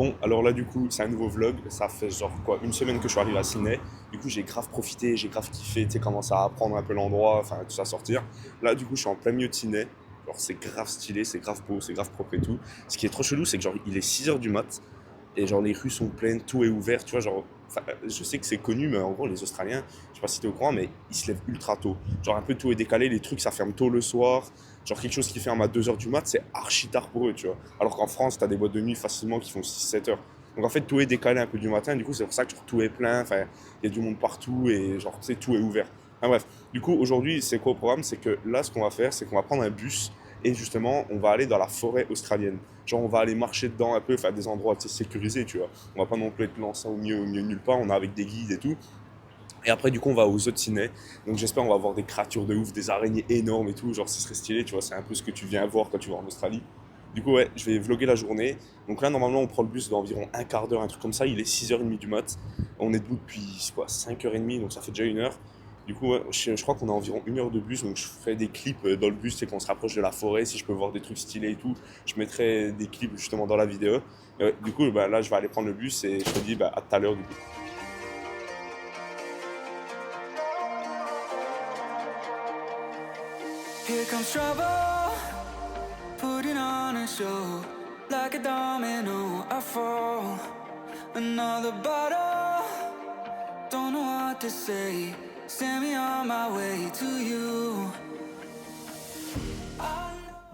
Bon, alors là, du coup, c'est un nouveau vlog. Ça fait genre quoi, une semaine que je suis arrivé à Sydney. Du coup, j'ai grave profité, j'ai grave kiffé, tu sais, commencer à apprendre un peu l'endroit, enfin, tout ça sortir. Là, du coup, je suis en plein milieu de Sydney. Genre, c'est grave stylé, c'est grave beau, c'est grave propre et tout. Ce qui est trop chelou, c'est que genre, il est 6 h du mat. Et genre, les rues sont pleines, tout est ouvert, tu vois. Genre, enfin, je sais que c'est connu, mais en gros, les Australiens, je sais pas si t'es au courant, mais ils se lèvent ultra tôt. Genre, un peu tout est décalé, les trucs, ça ferme tôt le soir. Genre, quelque chose qui ferme à 2 h du mat, c'est archi tard pour eux, tu vois. Alors qu'en France, t'as des boîtes de nuit facilement qui font 6 7 heures. Donc, en fait, tout est décalé un peu du matin, du coup, c'est pour ça que genre, tout est plein, enfin, il y a du monde partout et genre, tu sais, tout est ouvert. Enfin, bref, du coup, aujourd'hui, c'est quoi le programme? C'est que là, ce qu'on va faire, c'est qu'on va prendre un bus et justement, on va aller dans la forêt australienne. Genre, on va aller marcher dedans un peu, faire des endroits tu sais, sécurisés, tu vois. On va pas non plus être lancé au milieu de nulle part, on est avec des guides et tout. Et après, du coup, on va aux autres ciné. Donc, j'espère on va voir des créatures de ouf, des araignées énormes et tout. Genre, ce serait stylé, tu vois. C'est un peu ce que tu viens voir quand tu vas en Australie. Du coup, ouais, je vais vlogger la journée. Donc là, normalement, on prend le bus d'environ un quart d'heure, un truc comme ça. Il est 6 h 30 du mat. On est debout depuis, quoi, 5 h 30, donc ça fait déjà 1 heure. Du coup, ouais, je crois qu'on a environ 1 heure de bus. Donc, je ferai des clips dans le bus, c'est qu'on se rapproche de la forêt. Si je peux voir des trucs stylés et tout, je mettrai des clips justement dans la vidéo. Du coup, bah, là, je vais aller prendre le bus et je te dis bah, à tout à l'heure, du coup. Here comes trouble, putting on a show. Like a domino, I fall. Another bottle, don't know what to say. Send me on my way to you.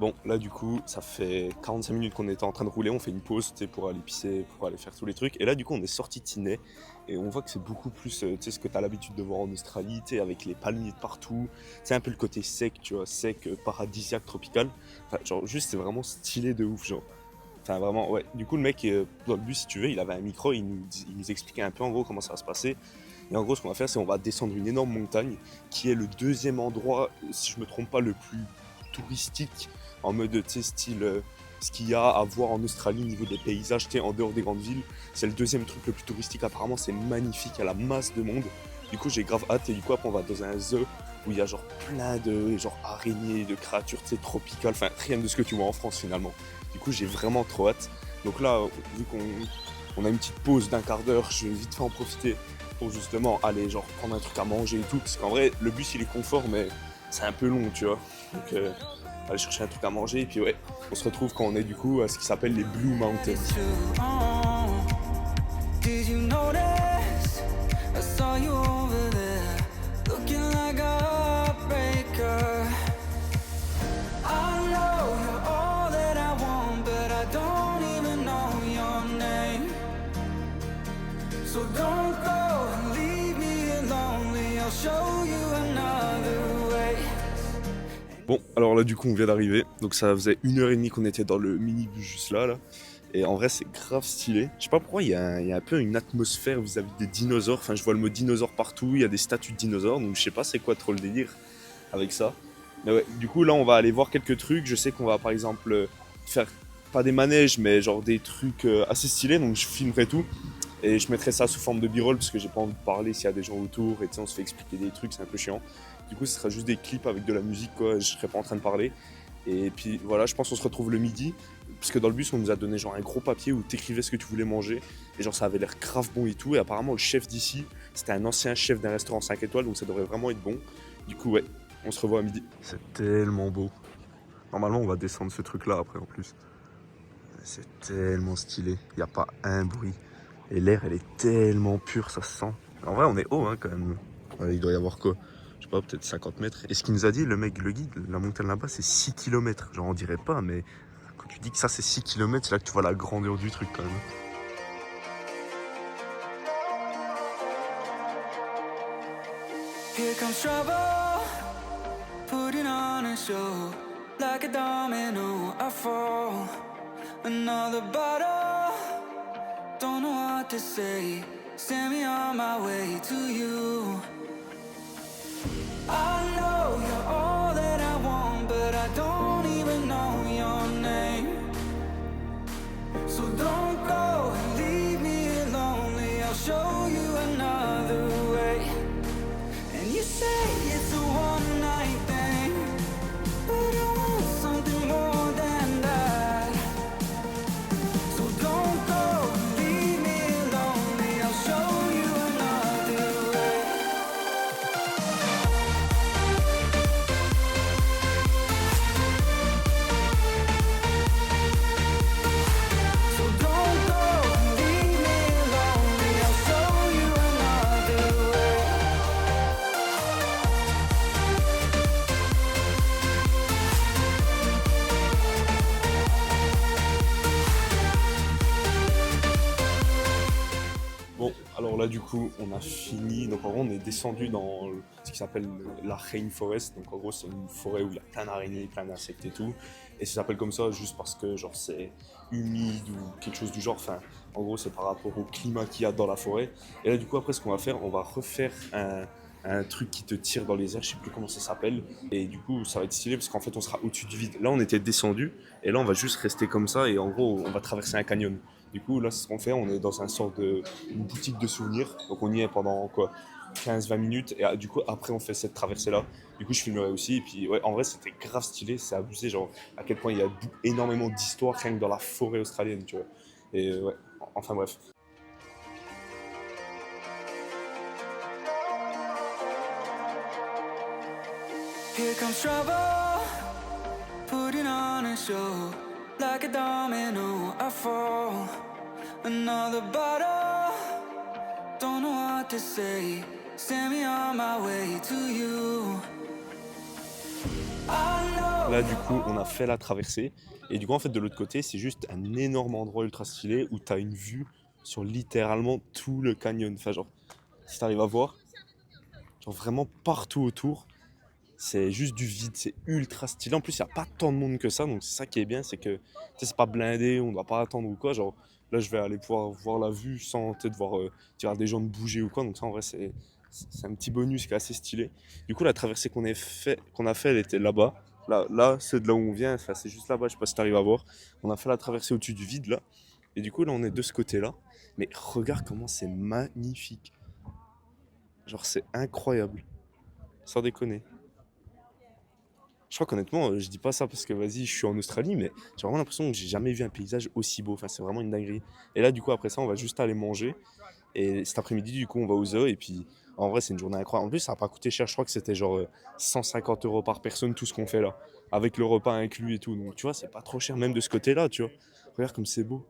Bon, là du coup, ça fait 45 minutes qu'on était en train de rouler, on fait une pause, tu sais, pour aller pisser, pour aller faire tous les trucs. Et là du coup, on est sorti de Sydney et on voit que c'est beaucoup plus, tu sais, ce que tu as l'habitude de voir en Australie, tu sais, avec les palmiers de partout. C'est un peu le côté sec, tu vois, sec, paradisiaque, tropical. Enfin, genre, juste, c'est vraiment stylé de ouf, genre. Enfin, vraiment, ouais. Du coup, le mec, dans le bus, si tu veux, il avait un micro, il nous expliquait un peu en gros comment ça va se passer. Et en gros, ce qu'on va faire, c'est on va descendre une énorme montagne qui est le deuxième endroit, si je me trompe pas, le plus touristique en mode, tu sais, style ce qu'il y a à voir en Australie au niveau des paysages, tu sais, en dehors des grandes villes. C'est le deuxième truc le plus touristique, apparemment, c'est magnifique, il y a la masse de monde. Du coup, j'ai grave hâte, et du coup, après, on va dans un zoo où il y a genre plein de genre araignées, de créatures, tu sais, tropicales, enfin, rien de ce que tu vois en France finalement. Du coup, j'ai vraiment trop hâte. Donc là, vu qu'on a une petite pause d'un quart d'heure, je vais vite fait en profiter pour justement aller genre prendre un truc à manger et tout. Parce qu'en vrai, le bus il est confort, mais c'est un peu long, tu vois. Donc, aller chercher un truc à manger. Et puis, ouais, on se retrouve quand on est du coup à ce qui s'appelle les Blue Mountains. Did you notice? I saw you over there, looking like a heartbreaker. I know you're all that I want, but I don't even know your name. So don't go and leave me lonely. I'll show you another way. Bon, alors là, du coup, on vient d'arriver. Donc, ça faisait 1 h 30 qu'on était dans le minibus juste là. Et en vrai, c'est grave stylé. Je sais pas pourquoi, il y a un peu une atmosphère vis-à-vis des dinosaures. Enfin, je vois le mot dinosaure partout. Il y a des statues de dinosaures. Donc, je sais pas c'est quoi trop le délire avec ça. Mais ouais, du coup, là, on va aller voir quelques trucs. Je sais qu'on va, par exemple, faire pas des manèges, mais genre des trucs assez stylés. Donc, je filmerai tout. Et je mettrai ça sous forme de b-roll parce que j'ai pas envie de parler s'il y a des gens autour. Et tu sais, on se fait expliquer des trucs, c'est un peu chiant. Du coup, ce sera juste des clips avec de la musique, quoi. Je serai pas en train de parler. Et puis voilà, je pense qu'on se retrouve le midi. Parce que dans le bus, on nous a donné genre un gros papier où t'écrivais ce que tu voulais manger. Et genre, ça avait l'air grave bon et tout. Et apparemment, le chef d'ici, c'était un ancien chef d'un restaurant 5 étoiles. Donc ça devrait vraiment être bon. Du coup, ouais, on se revoit à midi. C'est tellement beau. Normalement, on va descendre ce truc-là après en plus. C'est tellement stylé. Il n'y a pas un bruit. Et l'air, elle est tellement pure, ça se sent. En vrai, on est haut hein, quand même. Ouais, il doit y avoir quoi? Je sais pas, peut-être 50 mètres. Et ce qu'il nous a dit, le mec, le guide, la montagne là-bas, c'est 6 km. Genre, on dirait pas, mais quand tu dis que ça, c'est 6 km, c'est là que tu vois la grandeur du truc quand même. Here comes trouble, putting on a show. Like a domino, I fall. Another bottle, don't know what to say. Send me on my way to you. I know you're all that I want, but I don't even know your name. So don't go and leave me lonely. I'll show you another way. And you say it's a one night thing, but I want something more than that. So don't go Bon, alors là du coup on a fini, donc en gros on est descendu dans ce qui s'appelle la rainforest, donc en gros c'est une forêt où il y a plein d'araignées, plein d'insectes et tout, et ça s'appelle comme ça juste parce que genre c'est humide ou quelque chose du genre, enfin en gros c'est par rapport au climat qu'il y a dans la forêt, et là du coup après ce qu'on va faire, on va refaire un truc qui te tire dans les airs, je sais plus comment ça s'appelle, et du coup ça va être stylé parce qu'en fait on sera au-dessus du vide. Là on était descendu, et là on va juste rester comme ça, et en gros on va traverser un canyon. Du coup, là, c'est ce qu'on fait, on est dans une sorte de une boutique de souvenirs. Donc, on y est pendant quoi 15-20 minutes. Et du coup, après, on fait cette traversée-là. Du coup, je filmerai aussi. Et puis, ouais, en vrai, c'était grave stylé. C'est abusé, genre, à quel point il y a énormément d'histoires rien que dans la forêt australienne, tu vois. Et ouais, enfin bref. Here comes trouble, putting on a show. Like a domino, I fall. Another bottle, don't know what to say. Send me on my way to you. Là, du coup, on a fait la traversée. Et du coup, en fait, de l'autre côté, c'est juste un énorme endroit ultra stylé où tu as une vue sur littéralement tout le canyon. Enfin, genre, si tu arrives à voir, genre vraiment partout autour, c'est juste du vide, c'est ultra stylé. En plus, il n'y a pas tant de monde que ça, donc c'est ça qui est bien, c'est que tu sais, c'est pas blindé, on ne doit pas attendre ou quoi. Genre, là, je vais aller pouvoir voir la vue sans peut-être voir des gens de bouger ou quoi. Donc, ça, en vrai, c'est un petit bonus qui est assez stylé. Du coup, la traversée qu'on a fait, elle était là-bas. Là, c'est de là où on vient, enfin, c'est juste là-bas, je sais pas si tu arrives à voir. On a fait la traversée au-dessus du vide, là. Et du coup, là, on est de ce côté-là. Mais regarde comment c'est magnifique. Genre, c'est incroyable. Sans déconner. Je crois qu'honnêtement, je dis pas ça parce que vas-y, je suis en Australie, mais j'ai vraiment l'impression que j'ai jamais vu un paysage aussi beau. Enfin, c'est vraiment une dinguerie. Et là, du coup, après ça, on va juste aller manger. Et cet après-midi, du coup, on va au zoo. Et puis, en vrai, c'est une journée incroyable. En plus, ça n'a pas coûté cher. Je crois que c'était genre 150 € par personne, tout ce qu'on fait là. Avec le repas inclus et tout. Donc, tu vois, c'est pas trop cher, même de ce côté-là, tu vois. Regarde comme c'est beau.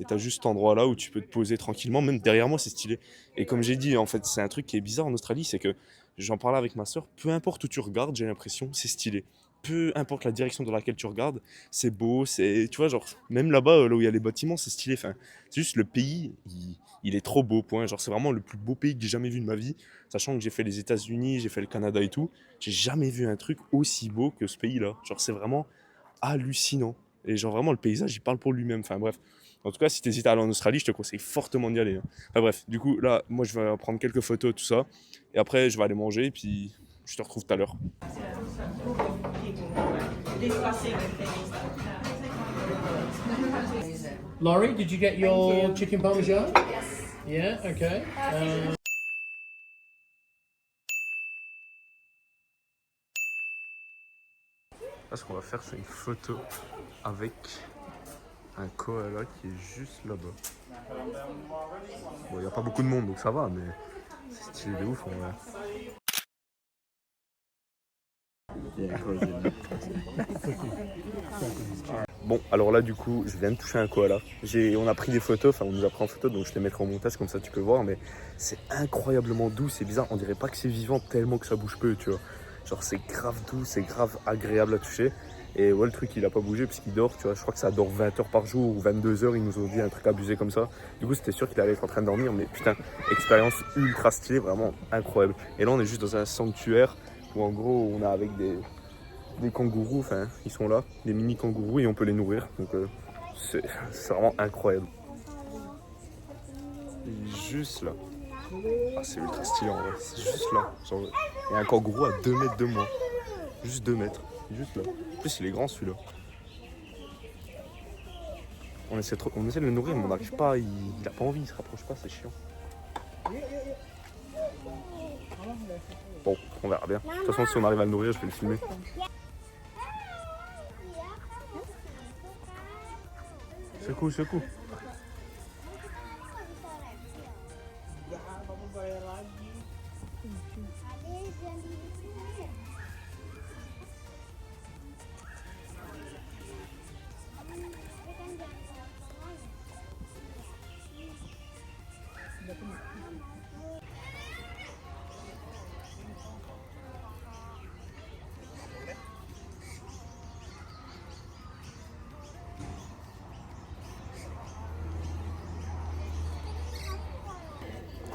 Et t'as juste cet endroit-là où tu peux te poser tranquillement. Même derrière moi, c'est stylé. Et comme j'ai dit, en fait, c'est un truc qui est bizarre en Australie, c'est que j'en parlais avec ma soeur. Peu importe où tu regardes, j'ai l'impression, c'est stylé. Peu importe la direction dans laquelle tu regardes, c'est beau, c'est, tu vois, genre, même là-bas, là où il y a les bâtiments, c'est stylé. Enfin, c'est juste le pays, il est trop beau, point. Genre, c'est vraiment le plus beau pays que j'ai jamais vu de ma vie. Sachant que j'ai fait les États-Unis, j'ai fait le Canada et tout. J'ai jamais vu un truc aussi beau que ce pays-là. Genre, c'est vraiment hallucinant. Et genre, vraiment, le paysage, il parle pour lui-même. Enfin, bref. En tout cas, si tu hésites à aller en Australie, je te conseille fortement d'y aller, hein. Enfin bref, du coup, là, moi, je vais prendre quelques photos, tout ça. Et après, je vais aller manger, et puis je te retrouve tout à l'heure. Laurie, did you get your chicken parmesan? Yeah, okay. Là, ce qu'on va faire, c'est une photo avec un koala qui est juste là-bas. Bon, il n'y a pas beaucoup de monde, donc ça va, mais c'est stylé de ouf, en vrai. Bon, alors là, du coup, je viens de toucher un koala. On a pris des photos, enfin, on nous a pris en photo, donc je les mettrai en montage, comme ça tu peux voir, mais c'est incroyablement doux, c'est bizarre, on dirait pas que c'est vivant tellement que ça bouge peu, tu vois. Genre, c'est grave doux, c'est grave agréable à toucher. Et ouais, le truc, il a pas bougé parce qu'il dort, tu vois. Je crois que ça dort 20 heures par jour ou 22 heures, ils nous ont dit un truc abusé comme ça. Du coup, c'était sûr qu'il allait être en train de dormir, mais putain, expérience ultra stylée, vraiment incroyable. Et là, on est juste dans un sanctuaire où en gros, on a avec des kangourous, enfin, ils sont là, des mini kangourous et on peut les nourrir. Donc, c'est vraiment incroyable. Juste là. Ah, c'est ultra stylé en vrai, c'est juste là. Genre, il y a un kangourou à 2 mètres de moi. Juste 2 mètres, juste là. En plus, il est grand celui-là. On essaie de le nourrir, mais on n'arrive pas, il a pas envie, il se rapproche pas, c'est chiant. Bon, on verra bien. De toute façon, si on arrive à le nourrir, je vais le filmer. Secoue, secoue.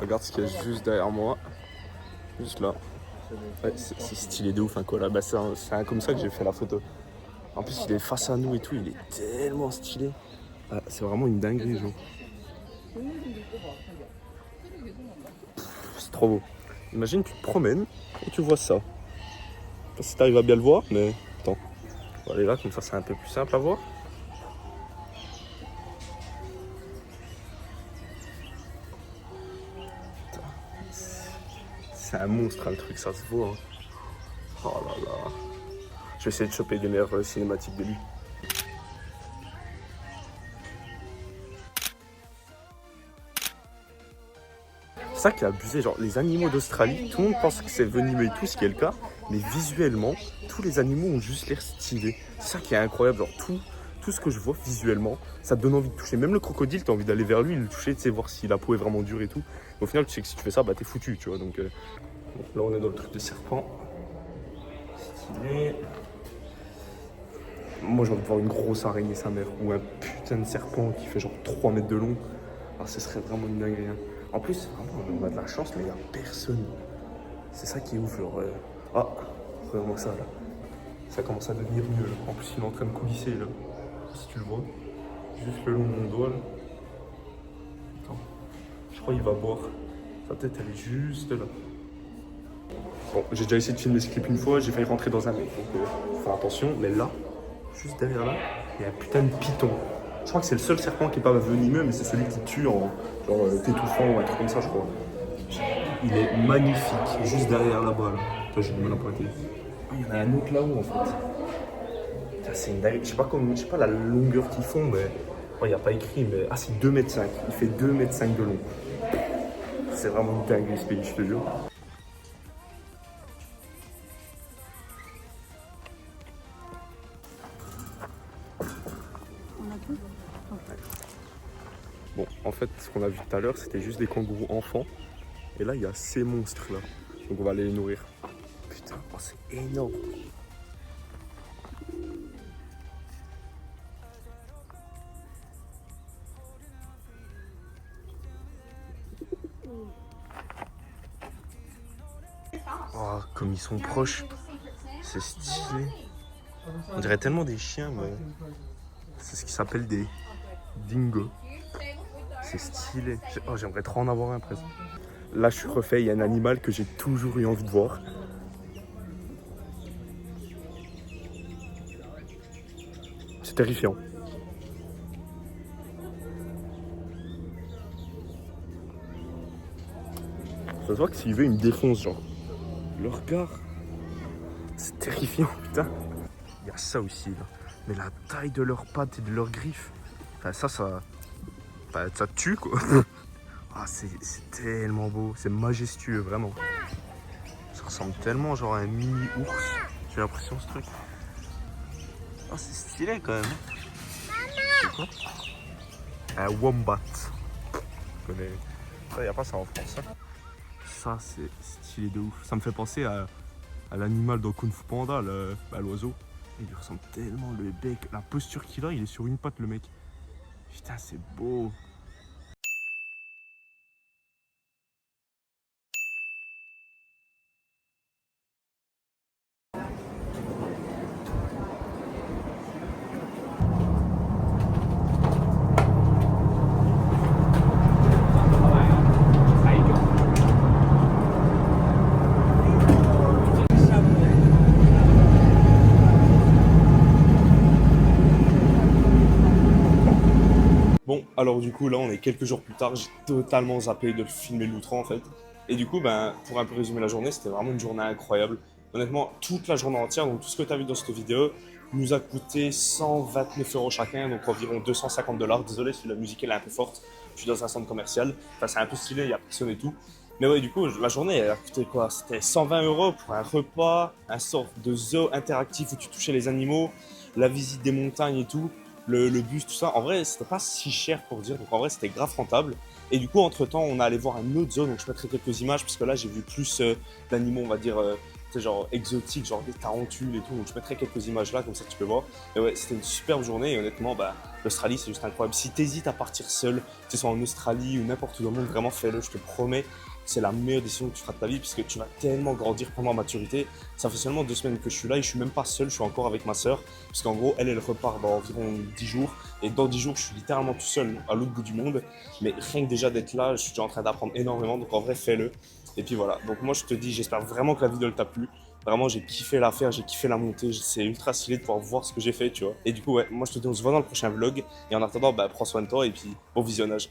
Regarde ce qu'il y a juste derrière moi. Juste là. Ouais, c'est stylé de ouf, hein, quoi. Là, bah, c'est comme ça que j'ai fait la photo. En plus, il est face à nous et tout. Il est tellement stylé. Ah, c'est vraiment une dinguerie, genre. C'est trop beau. Imagine, tu te promènes et tu vois ça. Je sais pas si t'arrives à bien le voir, mais attends. On va aller là, comme ça, c'est un peu plus simple à voir. C'est un monstre, hein, le truc, ça se voit. Hein. Oh là là. Je vais essayer de choper des meilleures cinématiques de lui. C'est ça qui est abusé, genre les animaux d'Australie, tout le monde pense que c'est venimeux et tout, ce qui est le cas, mais visuellement, tous les animaux ont juste l'air stylés. C'est ça qui est incroyable, genre tout ce que je vois visuellement, ça te donne envie de toucher. Même le crocodile, t'as envie d'aller vers lui, le toucher, tu sais, voir si la peau est vraiment dure et tout. Mais au final, tu sais que si tu fais ça, bah t'es foutu, tu vois. Donc là, on est dans le truc de serpent. Stylé. Moi, j'ai envie de voir une grosse araignée, sa mère, ou un putain de serpent qui fait genre 3 mètres de long. Alors, ce serait vraiment une dinguerie. Hein. En plus, vraiment, on a de la chance, mais il n'y a personne. C'est ça qui est ouf, genre... Ah, regarde-moi ça, là. Ça commence à devenir mieux, là. En plus, il est en train de coulisser, là. Si tu le vois. Juste le long de mon doigt, là. Attends. Je crois qu'il va boire. Sa tête, elle est juste là. Bon, j'ai déjà essayé de filmer ce clip une fois, j'ai failli rentrer dans un mec, donc faut faire attention. Mais là, juste derrière là, il y a un putain de python. Je crois que c'est le seul serpent qui est pas venimeux, mais c'est celui qui tue en genre t'étouffant ou un truc comme ça, je crois. Il est magnifique, juste derrière là-bas. Là. Toi, j'ai du mal à pointer. Il y en a un autre là-haut en fait. C'est une dingue. Je sais pas la longueur qu'ils font, mais il n'y a pas écrit, mais ah, c'est 2,5 m. Il fait 2,5 m de long. C'est vraiment une dingue ce pays, je te jure. Bon, en fait, ce qu'on a vu tout à l'heure, c'était juste des kangourous enfants. Et là, il y a ces monstres-là. Donc on va aller les nourrir. Putain, oh, c'est énorme. Oh, comme ils sont proches. C'est stylé. On dirait tellement des chiens, mais... C'est ce qui s'appelle des dingos. C'est stylé. Oh, j'aimerais trop en avoir un presque. Là, je suis refait. Il y a un animal que j'ai toujours eu envie de voir. C'est terrifiant. Ça se voit que s'il veut, il me défonce, genre. Le regard, c'est terrifiant, putain. Il y a ça aussi, là. Mais la taille de leurs pattes et de leurs griffes, enfin, ça tue, quoi. Ah, c'est tellement beau, c'est majestueux, vraiment. Ça ressemble tellement genre à un mini ours, j'ai l'impression, ce truc. Ah, c'est stylé, quand même. C'est quoi? Un wombat. Je connais. Ça, il n'y a pas ça en France, hein. Ça, c'est stylé de ouf. Ça me fait penser à l'animal dans Kung Fu Panda, l'oiseau. Il lui ressemble tellement, le bec, la posture qu'il a, il est sur une patte, le mec. Putain, c'est beau. Bon, alors du coup, là, on est quelques jours plus tard, j'ai totalement zappé de filmer l'outro en fait. Et du coup, ben, pour un peu résumer la journée, c'était vraiment une journée incroyable. Honnêtement, toute la journée entière, donc tout ce que tu as vu dans cette vidéo, nous a coûté 129 € chacun, donc environ 250 $. Désolé si la musique elle est un peu forte, je suis dans un centre commercial, enfin c'est un peu stylé, il y a personne et tout. Mais ouais, du coup, la journée, elle a coûté quoi? C'était 120 € pour un repas, un sort de zoo interactif où tu touchais les animaux, la visite des montagnes et tout. Le bus, tout ça, en vrai, c'était pas si cher pour dire, donc en vrai, c'était grave rentable. Et du coup, entre temps, on a allé voir un autre zoo, donc je mettrai quelques images, parce que là, j'ai vu plus d'animaux, on va dire, sais, genre exotiques, genre des tarentules et tout. Donc je mettrai quelques images là, comme ça tu peux voir. Et ouais, c'était une superbe journée et honnêtement, bah, l'Australie c'est juste incroyable. Si t'hésites à partir seul, que ce soit en Australie ou n'importe où dans le monde, vraiment fais-le, je te promets. C'est la meilleure décision que tu feras de ta vie puisque tu vas tellement grandir, prendre en maturité. Ça fait seulement 2 semaines que je suis là et je suis même pas seul, je suis encore avec ma sœur. Parce qu'en gros, elle repart dans environ 10 jours. Et dans 10 jours, je suis littéralement tout seul à l'autre bout du monde. Mais rien que déjà d'être là, je suis déjà en train d'apprendre énormément. Donc en vrai, fais-le. Et puis voilà. Donc moi, je te dis, j'espère vraiment que la vidéo t'a plu. Vraiment, j'ai kiffé la faire, j'ai kiffé la monter. C'est ultra stylé de pouvoir voir ce que j'ai fait, tu vois. Et du coup, ouais, moi, je te dis, on se voit dans le prochain vlog. Et en attendant, bah, prends soin de toi et puis bon visionnage.